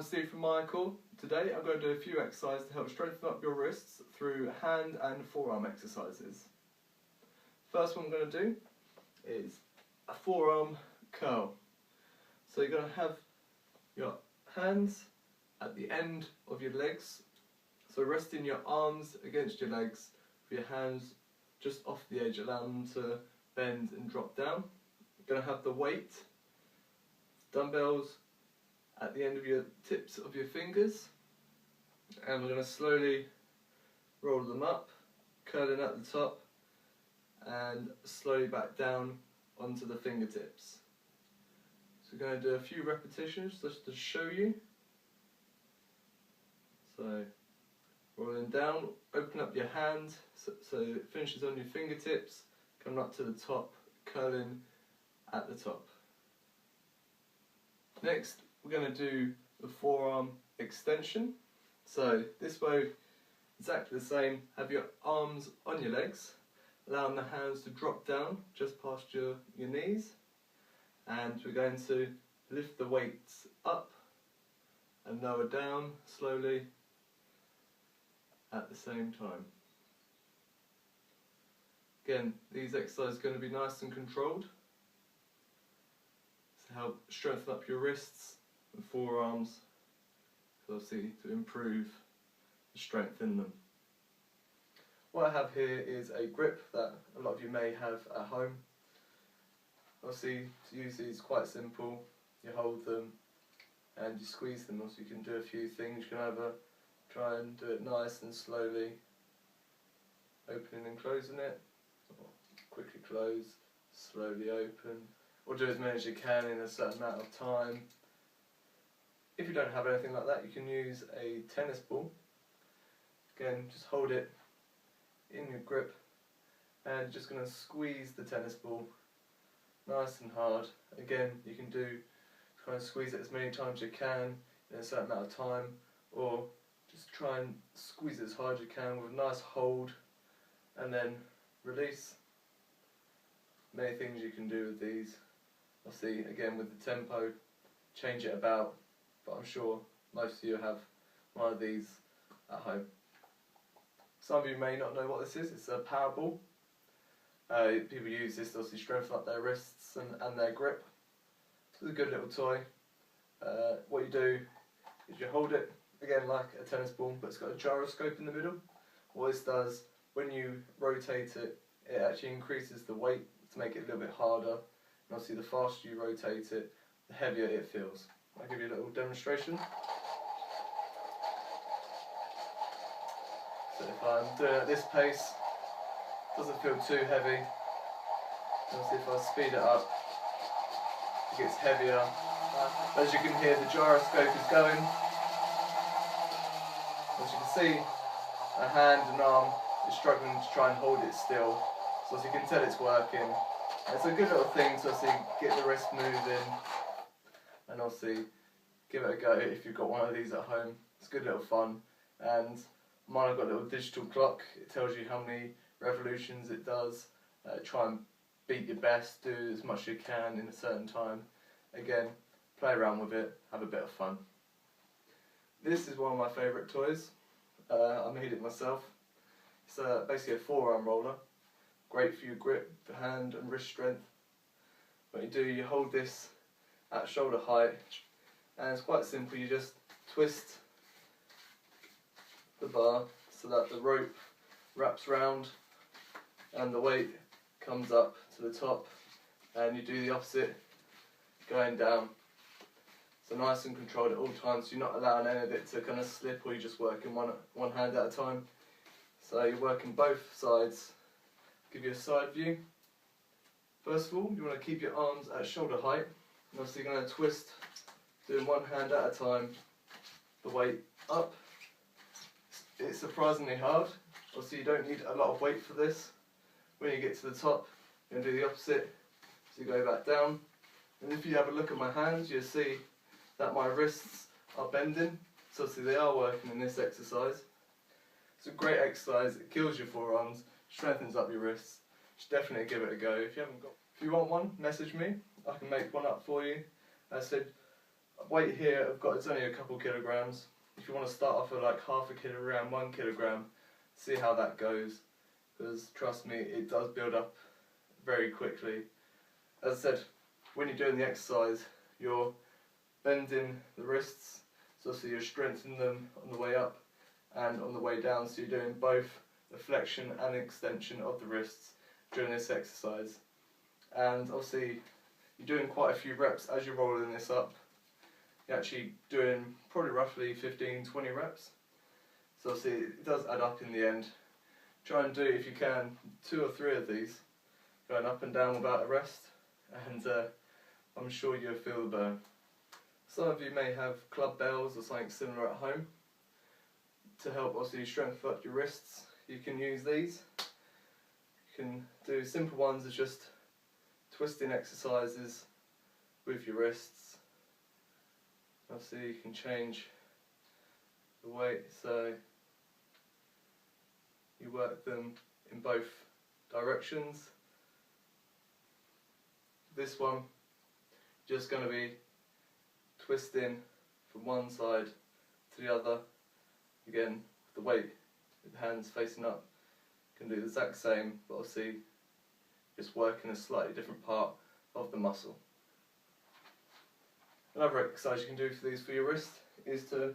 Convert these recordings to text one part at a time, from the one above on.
I'm Steve from MyoCore. Today I'm going to do a few exercises to help strengthen up your wrists through hand and forearm exercises. First one I'm going to do is a forearm curl. So you're going to have your hands at the end of your legs, so resting your arms against your legs with your hands just off the edge, allowing them to bend and drop down. You're going to have the weight, dumbbells at the end of your tips of your fingers, and we're going to slowly roll them up, curling at the top and slowly back down onto the fingertips. So we're going to do a few repetitions just to show you. So rolling down, open up your hand so it finishes on your fingertips, coming up to the top, curling at the top. Next we're going to do the forearm extension. So this way, exactly the same, have your arms on your legs, allowing the hands to drop down just past your knees, and we're going to lift the weights up and lower down slowly at the same time. Again, these exercises are going to be nice and controlled to help strengthen up your wrists and forearms, obviously to improve the strength in them. What I have here is a grip that a lot of you may have at home. Obviously to use these is quite simple. You hold them and you squeeze them. Also you can do a few things. You can either try and do it nice and slowly, opening and closing it, or quickly close, slowly open, or do as many as you can in a certain amount of time. If you don't have anything like that, you can use a tennis ball. Again, just hold it in your grip and just going to squeeze the tennis ball nice and hard. Again, you can do try and squeeze it as many times as you can in a certain amount of time, or just try and squeeze it as hard as you can with a nice hold and then release. Many things you can do with these. Obviously, again with the tempo, change it about, but I'm sure most of you have one of these at home. Some of you may not know what this is. It's a power ball. People use this to obviously strengthen up their wrists and their grip. It's a good little toy. What you do is you hold it, again like a tennis ball, but it's got a gyroscope in the middle. What this does, when you rotate it, it actually increases the weight to make it a little bit harder. And obviously the faster you rotate it, the heavier it feels. I'll give you a little demonstration. So if I'm doing it at this pace, it doesn't feel too heavy. Obviously if I speed it up, it gets heavier. As you can hear, the gyroscope is going. As you can see, a hand and arm is struggling to try and hold it still. So as you can tell, it's working. And it's a good little thing to obviously get the wrist moving, and obviously give it a go if you've got one of these at home. It's good little fun. And mine, I've got a little digital clock. It tells you how many revolutions it does. Try and beat your best, do as much as you can in a certain time. Again, play around with it, have a bit of fun. This is one of my favourite toys. I made it myself. It's basically a forearm roller. Great for your grip, for hand and wrist strength. What you do, you hold this at shoulder height, and it's quite simple. You just twist the bar so that the rope wraps round and the weight comes up to the top, and you do the opposite going down. So nice and controlled at all times, so you're not allowing any of it to kind of slip, or you're just working one hand at a time. So you're working both sides. Give you a side view. First of all, you want to keep your arms at shoulder height, and obviously you're going to twist, doing one hand at a time, the weight up. It's surprisingly hard. Obviously you don't need a lot of weight for this. When you get to the top, you're going to do the opposite. So you go back down, and if you have a look at my hands, you'll see that my wrists are bending. So obviously they are working in this exercise. It's a great exercise. It kills your forearms, strengthens up your wrists. Just definitely give it a go. If you want one, message me. I can make one up for you. As I said, weight here I've got, it's only a couple kilograms. If you want to start off with like half a kilogram, 1 kilogram, see how that goes, because trust me, it does build up very quickly. As I said, when you're doing the exercise, you're bending the wrists, so you're strengthening them on the way up and on the way down, so you're doing both the flexion and extension of the wrists during this exercise. And obviously you're doing quite a few reps as you're rolling this up. You're actually doing probably roughly 15-20 reps, so obviously it does add up in the end. Try and do, if you can, 2 or 3 of these, going up and down without a rest, and I'm sure you'll feel the burn. Some of you may have club bells or something similar at home to help obviously strengthen up your wrists. You can use these. You can do simple ones as just twisting exercises with your wrists. Obviously you can change the weight, so you work them in both directions. This one, just going to be twisting from one side to the other. Again, the weight with the hands facing up, can do the exact same, but obviously just working a slightly different part of the muscle. Another exercise you can do for these for your wrist is to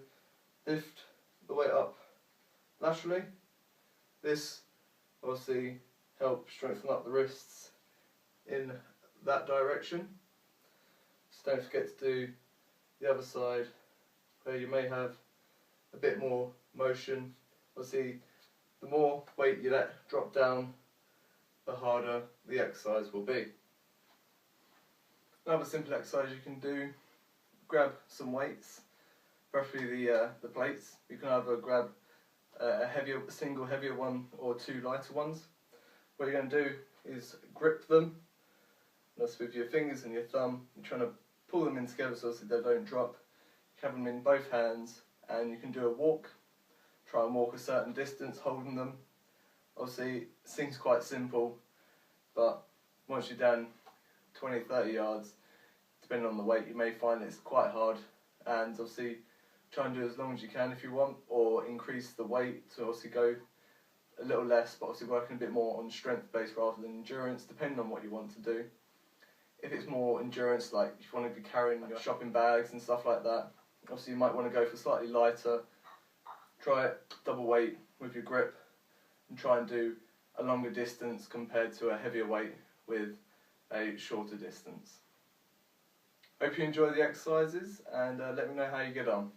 lift the weight up laterally. This obviously helps strengthen up the wrists in that direction. So don't forget to do the other side where you may have a bit more motion. Obviously the more weight you let drop down, the harder the exercise will be. Another simple exercise you can do, grab some weights, preferably the plates. You can either grab a single heavier one or 2 lighter ones. What you're going to do is grip them. That's with your fingers and your thumb. You're trying to pull them in together so they don't drop. You have them in both hands, and you can do a walk. Try and walk a certain distance holding them. Obviously it seems quite simple, but once you're down 20-30 yards, depending on the weight, you may find it's quite hard. And obviously try and do as long as you can if you want, or increase the weight to obviously go a little less, but obviously working a bit more on strength based rather than endurance, depending on what you want to do. If it's more endurance, like if you want to be carrying your shopping bags and stuff like that, obviously you might want to go for slightly lighter. Try it double weight with your grip and try and do a longer distance compared to a heavier weight with a shorter distance. Hope you enjoy the exercises, and let me know how you get on.